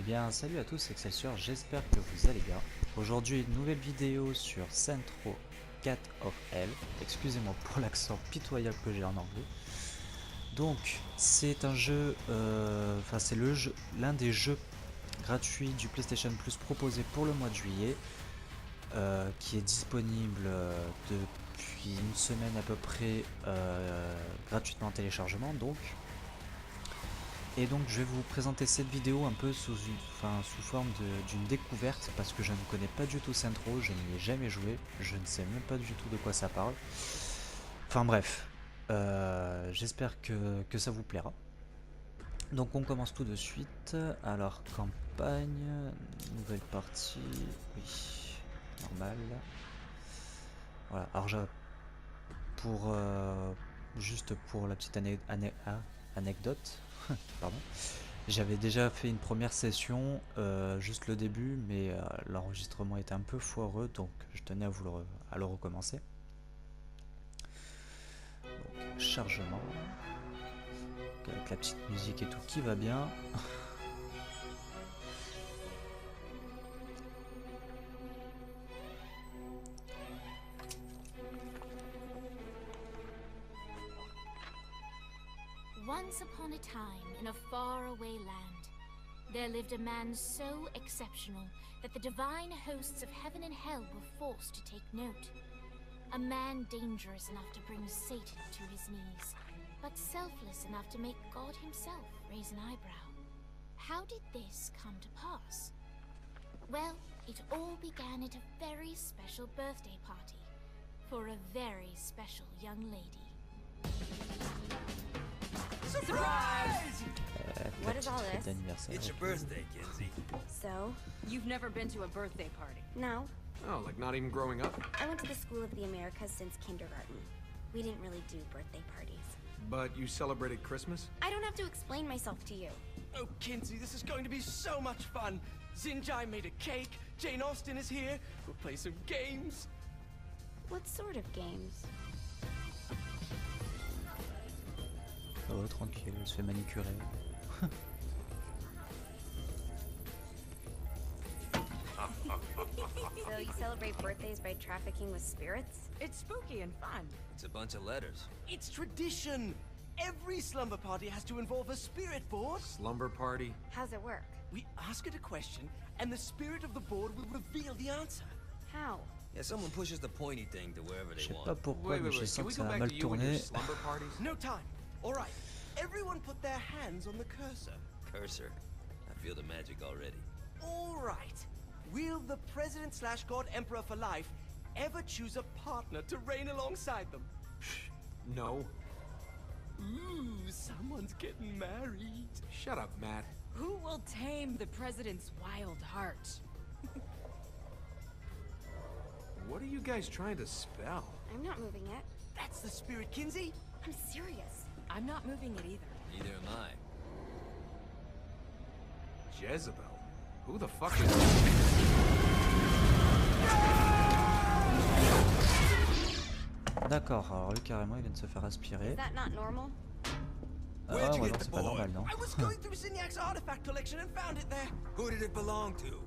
bien, salut à tous, Excelsior, j'espère que vous allez bien. Aujourd'hui, une nouvelle vidéo sur Centro 4 of Hell. Excusez-moi pour l'accent pitoyable que j'ai en anglais. Donc, c'est un jeu, c'est le jeu, l'un des jeux gratuits du PlayStation Plus proposé pour le mois de juillet, qui est disponible depuis une semaine à peu près gratuitement en téléchargement. Et donc je vais vous présenter cette vidéo un peu sous forme d'une découverte, parce que je ne connais pas du tout Centro, je n'y ai jamais joué, je ne sais même pas du tout de quoi ça parle. Enfin bref, j'espère que ça vous plaira. Donc on commence tout de suite. Alors campagne, nouvelle partie, oui, normal. Voilà, alors juste pour la petite anecdote, pardon. J'avais déjà fait une première session, juste le début, mais l'enregistrement était un peu foireux, donc je tenais à le recommencer. Donc, chargement, avec la petite musique et tout qui va bien. Once upon a time, in a faraway land, there lived a man so exceptional that the divine hosts of heaven and hell were forced to take note. A man dangerous enough to bring Satan to his knees, but selfless enough to make God himself raise an eyebrow. How did this come to pass? Well, it all began at a very special birthday party for a very special young lady. Surprise! What is all this? It's your birthday, Kinsey. So? You've never been to a birthday party? No. Oh, like not even growing up? I went to the School of the Americas since kindergarten. We didn't really do birthday parties. But you celebrated Christmas? I don't have to explain myself to you. Oh, Kinsey, this is going to be so much fun. Xinjai made a cake, Jane Austen is here, we'll play some games. What sort of games? Oh, tranquille, elle se fait manicurer. So you celebrate birthdays by trafficking with spirits? It's spooky and fun. It's a bunch of letters. It's tradition. Every slumber party has to involve a spirit board. Slumber party? How's it work? We ask it a question, and the spirit of the board will reveal the answer. How? Yeah, someone pushes the pointy thing to wherever Je they sais want. pas pourquoi, mais je Can sens we que go ça a back mal to you and your tourné. slumber parties? No time. All right. Everyone put their hands on the cursor. Cursor. I feel the magic already. All right. Will the President/God Emperor for life ever choose a partner to reign alongside them? No. Ooh, someone's getting married. Shut up, Matt. Who will tame the president's wild heart? What are you guys trying to spell? I'm not moving it. That's the spirit, Kinsey. I'm serious. I'm not moving it either. Neither am I. Jezebel? Who the fuck is... D'accord, alors lui carrément il vient de se faire aspirer. Is that not normal? Ah Where'd you ouais, get non, the c'est pas board? normal, non. I was going through Signac's artifact collection and found it there. Who did it belong to?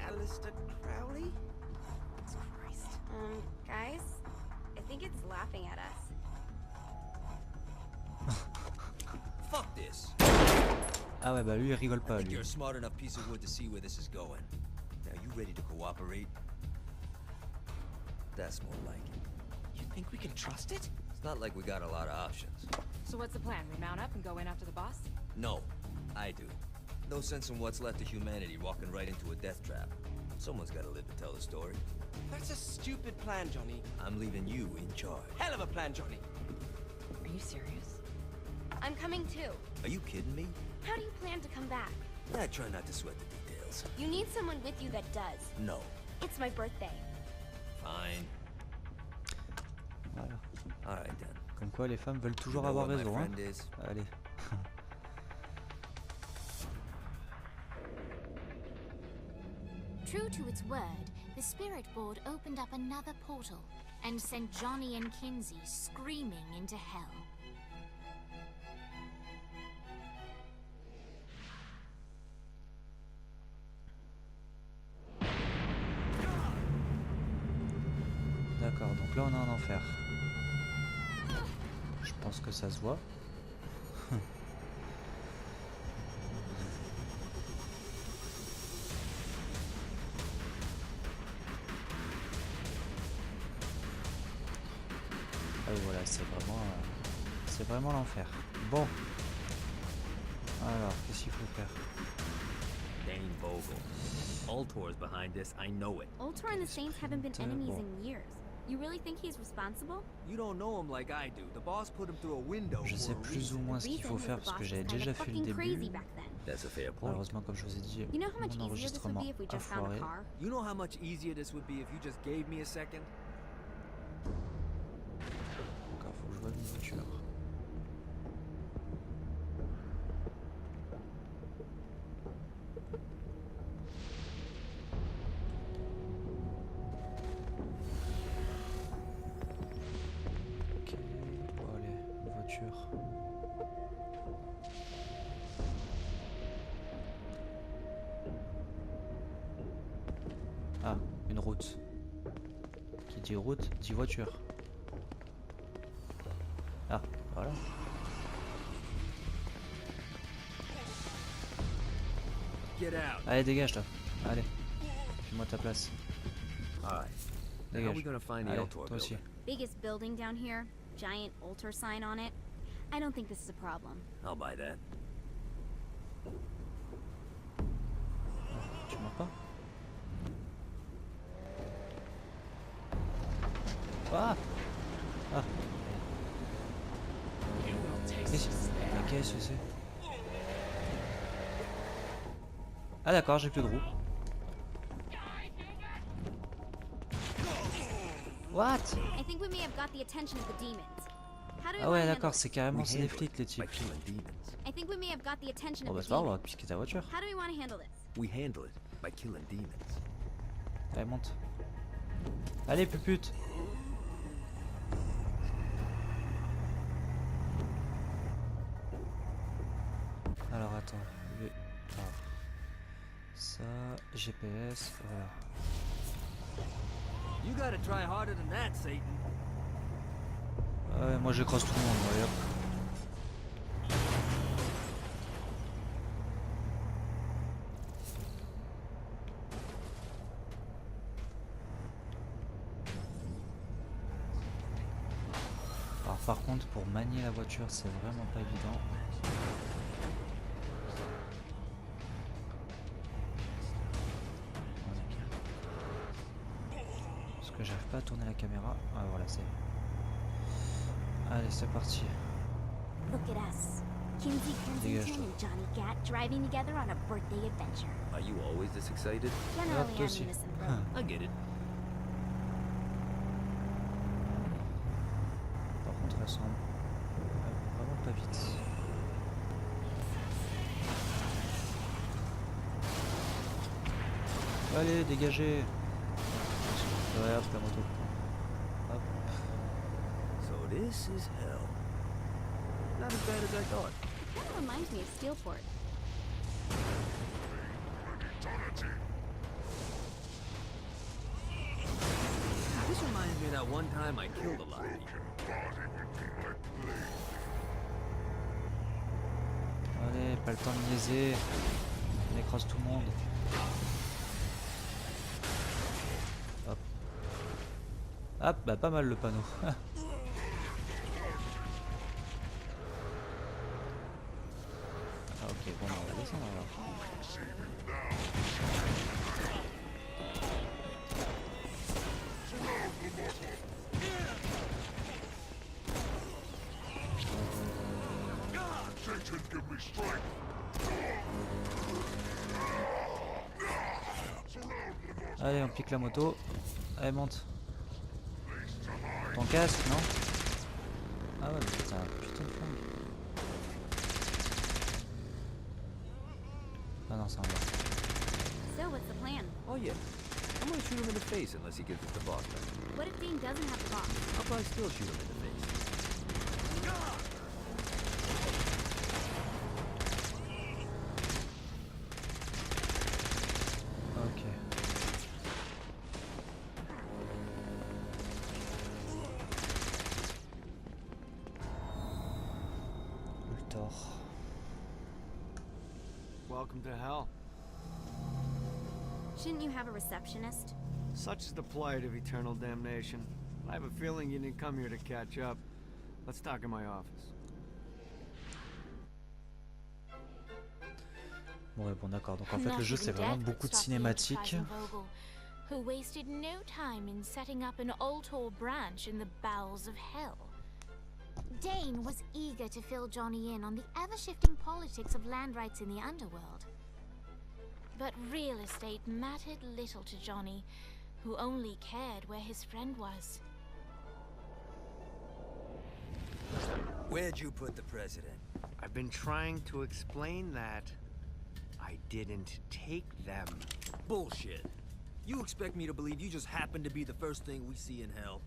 Alistair Crowley? Christ. Guys? I think it's laughing at us. Fuck this. Ah ouais, bah lui il rigole I pas, think lui. you're a smart enough piece of wood to see where this is going. Now, you ready to cooperate? That's more like it. You think we can trust it? It's not like we got a lot of options. So what's the plan? We mount up and go in after the boss? No, I do. No sense in what's left of humanity walking right into a death trap. Someone's gotta live to tell the story. That's a stupid plan, Johnny. I'm leaving you in charge. Hell of a plan, Johnny. Are you serious? I'm coming too. Are you kidding me? How do you plan to come back? I try not to sweat the details. You need someone with you that does. No. It's my birthday. Fine. Voilà. Alright then. Comme quoi les femmes veulent toujours You know avoir what my raison, hein. friend is? Allez. True to its word, the spirit board opened up another portal and sent Johnny and Kinsey screaming into hell. Donc là on est en enfer. Je pense que ça se voit. Ah oui, voilà, c'est vraiment l'enfer. Bon. Alors, qu'est-ce qu'il faut faire? Dane Vogel. Ultor's behind this, I know it. Ultor and the Saints haven't been enemies in years. You really think he's responsible? You don't know him like I do. The boss put him through a window. Je sais plus ou moins ce qu'il faut faire parce que j'avais déjà fait le début. That's a fair point. Malheureusement, comme je vous ai dit, You know how much mon easier this would enregistrement be if we a just found a foiré. car? You know how much easier this would be if you just gave me a second? Encore, faut que je vois une voiture. Ok, bon allez, une voiture. Ah, une route. Qui dit route, dit voiture. Ah, voilà. Get out. Allez, dégage toi. Allez. Fais-moi ta place. Alright. Now how are we Dégage. gonna find the Allez, Ultor toi aussi. building? Biggest building down here, giant Ultor sign on it. I don't think this is a problem. I'll buy that. Tu mens pas? Ah! Ah! Qu'est-ce que c'est? Ah d'accord, j'ai plus de roues. What? I think we may have got the attention of the demons. How do we Ah wanna ouais handle d'accord, this? c'est carrément We c'est des handle flics it les by types. killing demons. I think we may have got the attention Bon of bah the c'est pas grave, on va demons. piquer ta voiture. How do we want to handle this? We handle it by killing demons. Allez monte. Allez pupute. Alors attends, alors, ça, GPS, voilà. You gotta try harder than that, Satan. Ouais, moi j'écrase tout le monde, allez hop. Alors par contre pour manier la voiture c'est vraiment pas évident. Parce que j'arrive pas à tourner la caméra. Ah voilà c'est. Allez c'est parti. Look at us. Kinsey Dégage, Kensington toi. and Johnny Gat driving together on a birthday adventure. Are you always this excited? Generally, toi I'm aussi. misanthrope. I get it. Par contre elles sont vraiment pas vite. Allez dégagez. Ouais hop la moto. Hop. So this is hell. Not as bad as I thought. Kind of reminds me of Steelport. This reminds me of that one time I killed a lot of people. Allez, pas le temps de niaiser. On écrase tout le monde. Hop. Hop, bah pas mal le panneau. Ah ok, bon on va descendre alors. Allez, on pique la moto. Allez, monte. Ton casque, non? Ah ouais, mais c'est un putain de flingue. Ah non, c'est un gars. So, what's the plan? Oh yeah. I'm gonna shoot him in the face unless he gives it the boss back. What if Dean doesn't have the box? I'll probably still shoot him in the face. Ok. tort. Welcome to hell. Shouldn't you have a receptionist? Such is the plight of eternal damnation. I have a feeling you didn't come here to catch up. Let's talk in my office. Ouais, bon d'accord, donc en fait le jeu c'est vraiment beaucoup de cinématiques. Who wasted no time in setting up an Altor branch in the bowels of hell. Dane was eager to fill Johnny in on the ever-shifting politics of land rights in the underworld. But real estate mattered little to Johnny, who only cared where his friend was. Where'd you put the president? I've been trying to explain that. I didn't take them. Bullshit. You expect me to believe you just happened to be the first thing we see in hell?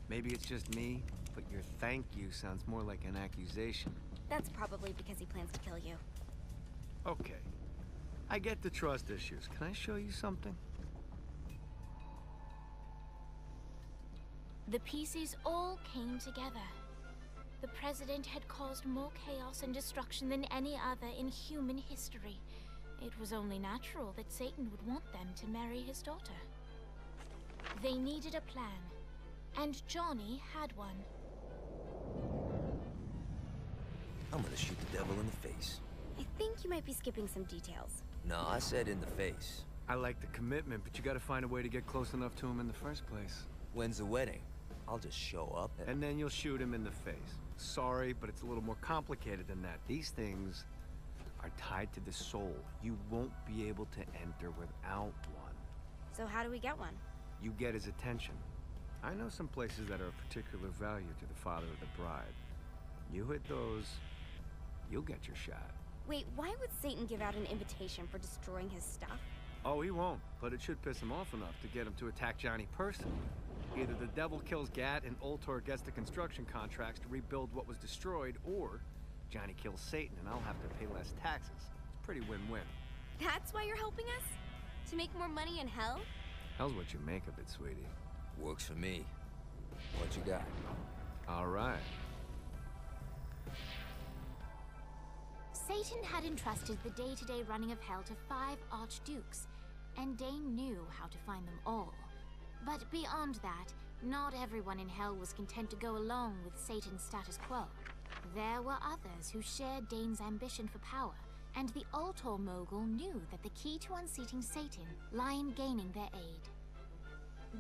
Maybe it's just me, but your thank you sounds more like an accusation. That's probably because he plans to kill you. Okay. I get the trust issues. Can I show you something? The pieces all came together. The president had caused more chaos and destruction than any other in human history. It was only natural that Satan would want them to marry his daughter. They needed a plan, and Johnny had one. I'm gonna shoot the devil in the face. I think you might be skipping some details. No, I said in the face. I like the commitment, but you gotta find a way to get close enough to him in the first place. When's the wedding? I'll just show up And then you'll shoot him in the face. Sorry, but it's a little more complicated than that. These things are tied to the soul. You won't be able to enter without one. So how do we get one? You get his attention. I know some places that are of particular value to the father of the bride. You hit those, you'll get your shot. Wait, why would Satan give out an invitation for destroying his stuff? Oh, he won't, but it should piss him off enough to get him to attack Johnny personally. Either the devil kills Gat and Ultor gets the construction contracts to rebuild what was destroyed, or Johnny kills Satan and I'll have to pay less taxes. It's pretty win-win. That's why you're helping us? To make more money in hell? Hell's what you make of it, sweetie. Works for me. What you got? All right. Satan had entrusted the day-to-day running of hell to 5 archdukes, and Dane knew how to find them all. But beyond that, not everyone in hell was content to go along with Satan's status quo. There were others who shared Dane's ambition for power, and the Altor mogul knew that the key to unseating Satan lay in gaining their aid.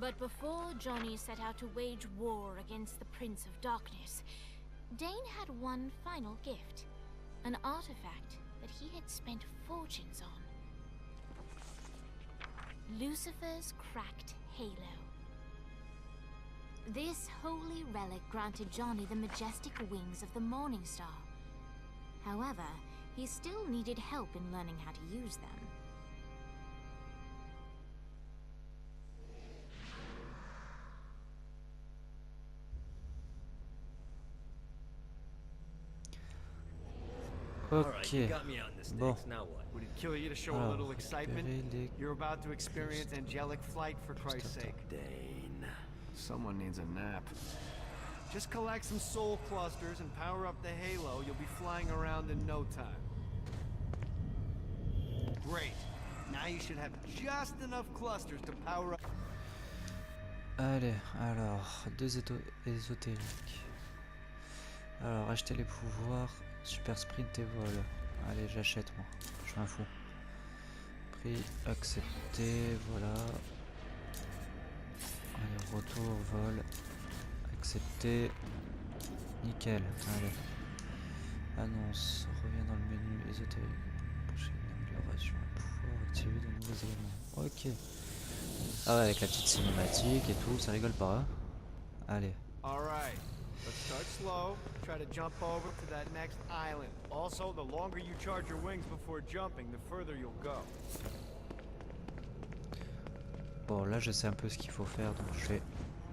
But before Johnny set out to wage war against the Prince of Darkness, Dane had one final gift, an artifact that he had spent fortunes on. Lucifer's cracked halo. This holy relic granted Johnny the majestic wings of the Morning Star. However, he still needed help in learning how to use them. Ok, bon. Would it kill you to show a little excitement? You're about to experience angelic flight, for Christ's sake. Dane. Someone needs a nap. Just collect some soul clusters and power up the halo. You'll be flying around in no time. Great. Now you should have just enough clusters to power up. Allez, alors, 2 ésotériques. Alors, acheter les pouvoirs, super sprint et vol. Allez, j'achète moi, je m'en fous. Prix accepté, voilà. Allez, retour, vol, accepté. Nickel, allez. Annonce, reviens dans le menu ésotérique. Prochaine amélioration, pouvoir activer de nouveaux éléments. Ok. Ah ouais, avec la petite cinématique et tout, ça rigole pas. Hein. Allez. Alright, let's start slow. Try to jump over to that next island. Also, the longer you charge your wings before jumping, the further you'll go. Bon, là je sais un peu ce qu'il faut faire, donc je vais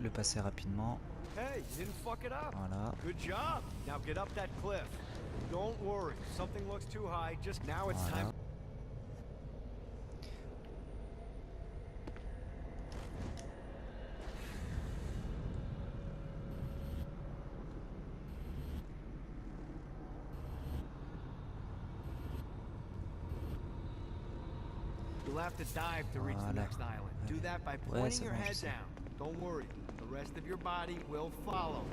le passer rapidement. Hey, you didn't fuck it up. Voilà. Good job. Now get up that cliff. Don't worry. If something looks too high, just now it's Voilà. time. have to dive to reach the Voilà. next island. Do that by Ouais, pointing c'est your bon, je head sais. down. Don't worry. The rest of your body will follow.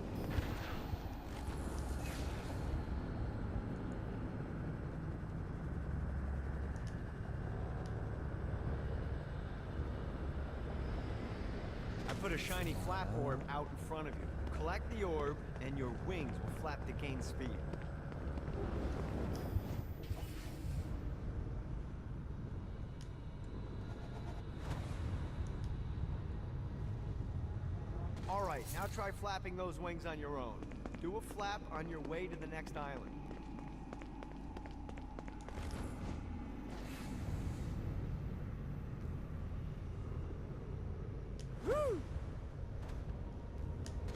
I put a shiny flap orb out in front of you. Collect the orb, and your wings will flap to gain speed. Alright, now try flapping those wings on your own. Do a flap on your way to the next island. Woo!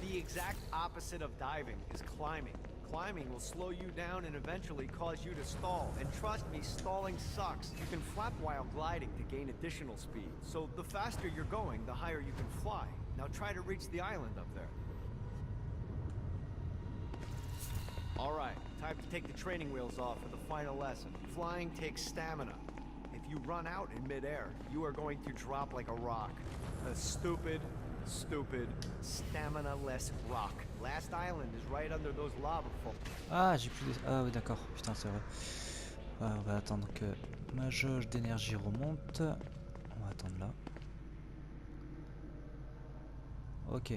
The exact opposite of diving is climbing. Climbing will slow you down and eventually cause you to stall. And trust me, stalling sucks. You can flap while gliding to gain additional speed. So the faster you're going, the higher you can fly. Now try to reach the island up there. Alright, time to take the training wheels off for the final lesson. Flying takes stamina. If you run out in midair, you are going to drop like a rock. A stupid, stamina-less rock. Last island is right under those lava falls. Ah, j'ai plus de... Ah oui, d'accord. Putain, c'est vrai. Ouais, on va attendre que ma jauge d'énergie remonte. On va attendre là. Ok.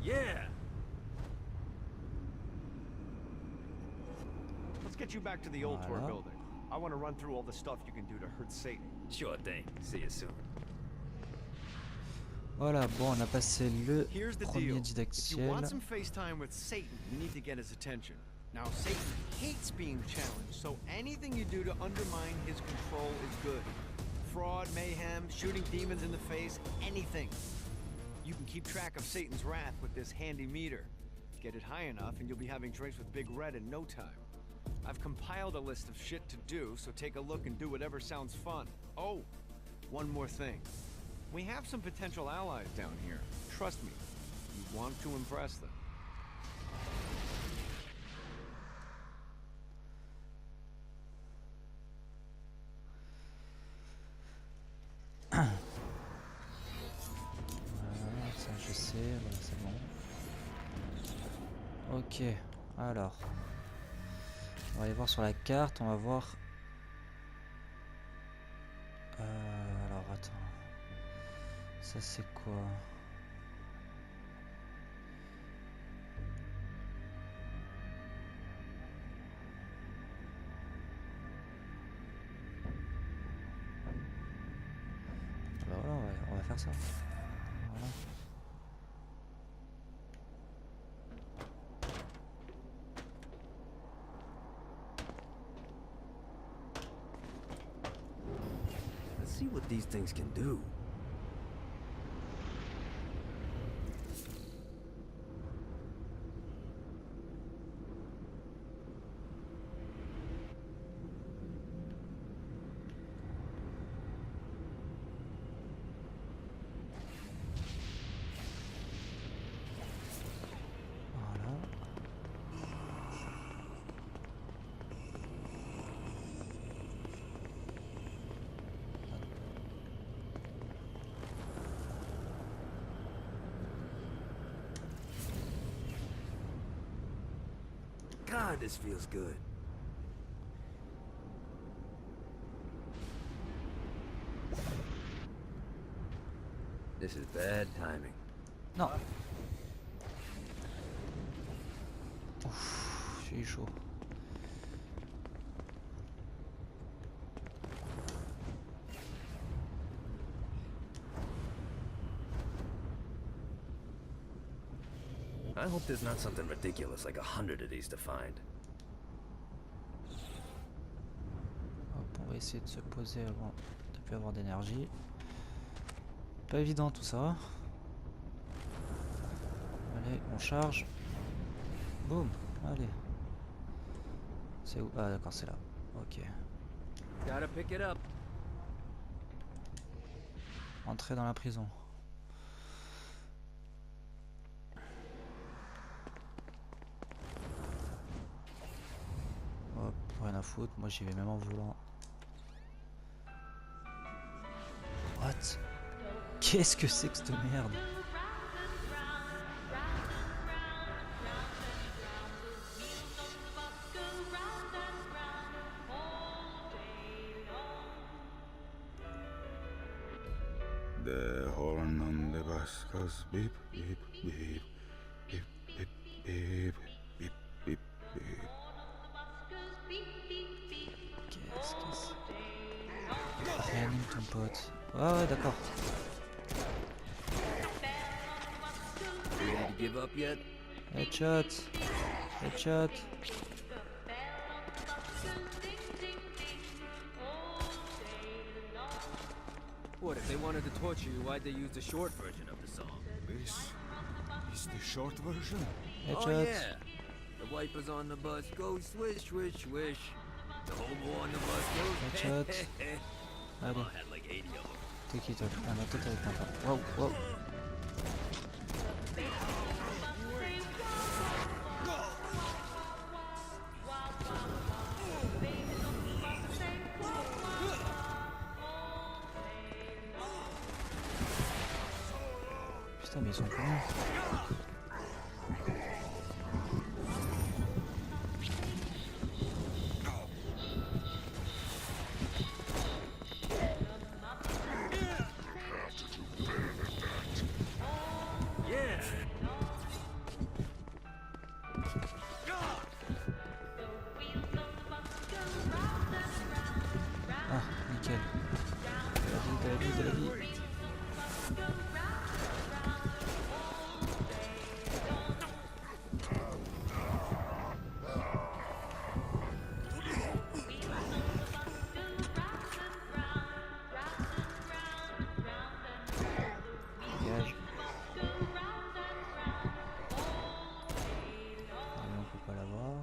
Yeah! Let's get you back to the old tour Voilà. building. I want to run through all the stuff you can do to hurt Satan. Sure thing. See you soon. Voilà, bon, on a passé le Here's the premier deal. If you didactiel. want some FaceTime with Satan, you need to get his attention. Now, Satan hates being challenged, so anything you do to undermine his control is good. Fraud, mayhem, shooting demons in the face, anything. You can keep track of Satan's wrath with this handy meter. Get it high enough and you'll be having drinks with Big Red in no time. I've compiled a list of shit to do, so take a look and do whatever sounds fun. Oh, one more thing. We have some potential allies down here. Trust me, you want to impress them. Voilà, ça je sais, voilà, c'est bon. Ok, alors. On va aller voir sur la carte, on va voir... alors attends. Ça c'est quoi? Bah voilà, on va faire ça. Voilà. Let's see what these things can do. Voilà. God, this feels good. This is bad timing. Non. Ouf, j'ai eu chaud. I hope there's not something ridiculous like 100 of these to find. Hop, on va essayer de se poser avant de plus avoir d'énergie. Pas évident tout ça. Allez, on charge. Boum, allez. C'est où? Ah d'accord, c'est là. Ok. Gotta pick it up. Entrer dans la prison. Hop. Rien à foutre, moi j'y vais même en volant. What? Qu'est-ce que c'est que cette merde? The horn on the bus goes beep, beep, beep, beep, beep, beep, beep, beep, beep. Qu'est-ce que c'est? Réanime ton pote. Ah ouais, d'accord. Ready to give up yet? Headshot. Headshot. What, if they wanted to torture you, why'd they use the short version of the song? This is the short version. Headshot. Oh yeah! The wipers on the bus go swish, swish, swish. The hobo on the bus goes Headshot. Allez, I had like 80 of them. t'es qui toi? Ah non, toi t'avais plein pas. Wow, wow. Putain, mais ils sont combien? Ah, nickel. De la vie, de la vie, de la vie. Dégage. Allez, on peut pas l'avoir.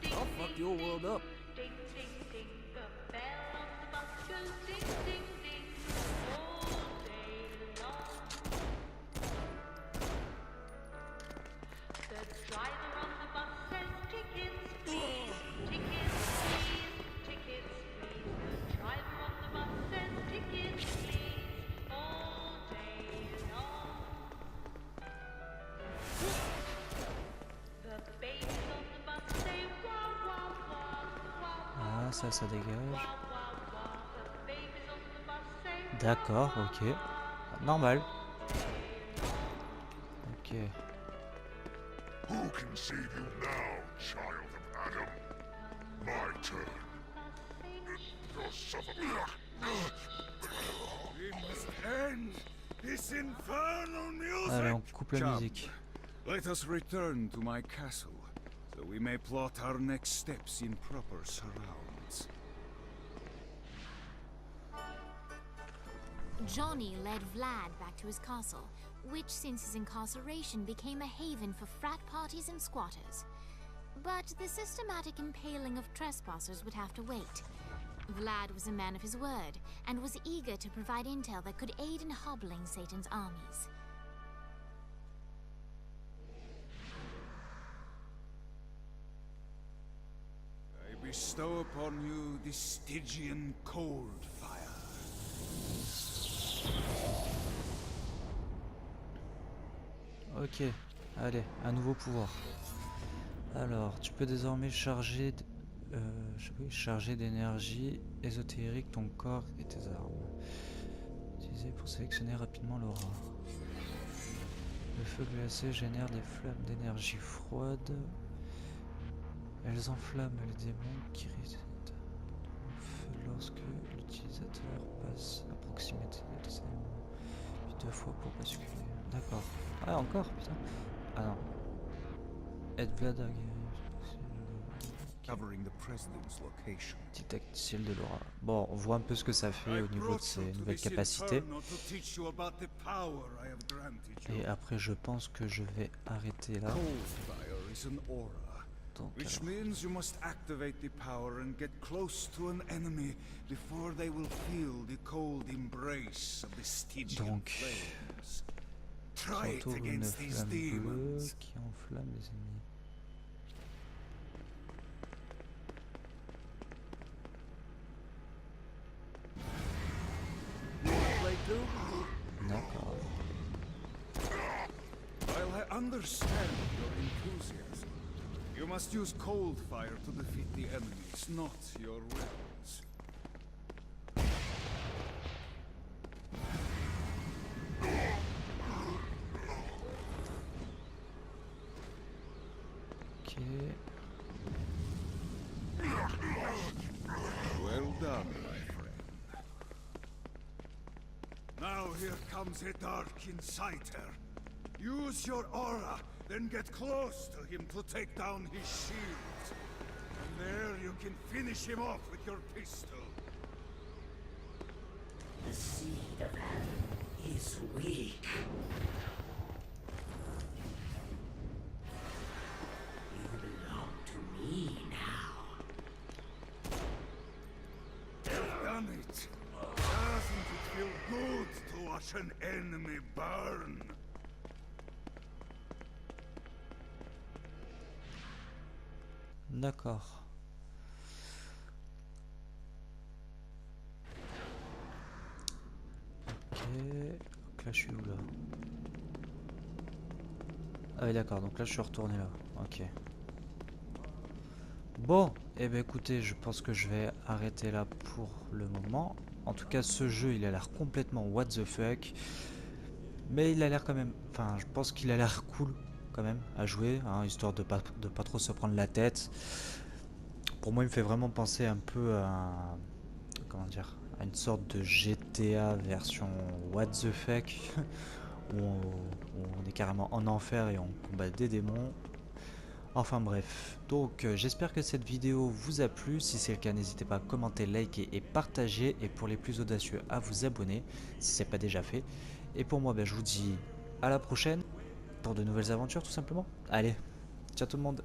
I'll fuck your world up. Ah, ça dégage. D'accord, ok. Normal. Ok. Who can save you now, child of Adam? My turn. Your suffer. We must end this infernal music. Allez, on coupe la musique. Let us return to my castle, so we may plot our next steps in proper surrounds. Johnny led Vlad back to his castle, which since his incarceration became a haven for frat parties and squatters. But the systematic impaling of trespassers would have to wait. Vlad was a man of his word, and was eager to provide intel that could aid in hobbling Satan's armies. I bestow upon you the Stygian cold fire. Ok, allez, un nouveau pouvoir. Alors, tu peux désormais charger d'énergie ésotérique ton corps et tes armes. Utilisé pour sélectionner rapidement l'aura. Le feu glacé génère des flammes d'énergie froide. Elles enflamment les démons qui résident au feu lorsque l'utilisateur passe à proximité de ces éléments. Puis 2 fois pour basculer. D'accord. Ah, encore, putain. Ah non. Aide Vlad à guérir. covering the president's location. Detect shield de l'aura. Bon, on voit un peu ce que ça fait au niveau de ses nouvelles capacités. Et après, je pense que je vais arrêter là. Donc, Which means you must activate the power and get close to an enemy before they will feel the cold embrace of the Stygian flames. Try it against these demons. Qui enflamme les ennemis. D'accord. While I understand your enthusiasm, you must use cold fire to defeat the enemies, not your weapons. Ok. Well done, my friend. Now here comes a dark inciter. Use your aura, then get close to him to take down his shield. And there you can finish him off with your pistol. The seed of heaven is weak. You belong to me now. You've done it. Doesn't it feel good to watch an enemy burn? D'accord. Ok. Donc là, je suis où là? Ah oui, d'accord. Donc là, je suis retourné là. Ok. Bon, et ben écoutez, je pense que je vais arrêter là pour le moment. En tout cas, ce jeu, il a l'air complètement what the fuck. Mais il a l'air quand même... Enfin, je pense qu'il a l'air cool quand même à jouer, hein, histoire de pas trop se prendre la tête. Pour moi, il me fait vraiment penser un peu à... Comment dire, à une sorte de GTA version what the fuck. où on est carrément en enfer et on combat des démons. Enfin bref, donc j'espère que cette vidéo vous a plu. Si c'est le cas, n'hésitez pas à commenter, liker et partager. Et pour les plus audacieux, à vous abonner si ce n'est pas déjà fait. Et pour moi, je vous dis à la prochaine pour de nouvelles aventures tout simplement. Allez, ciao tout le monde.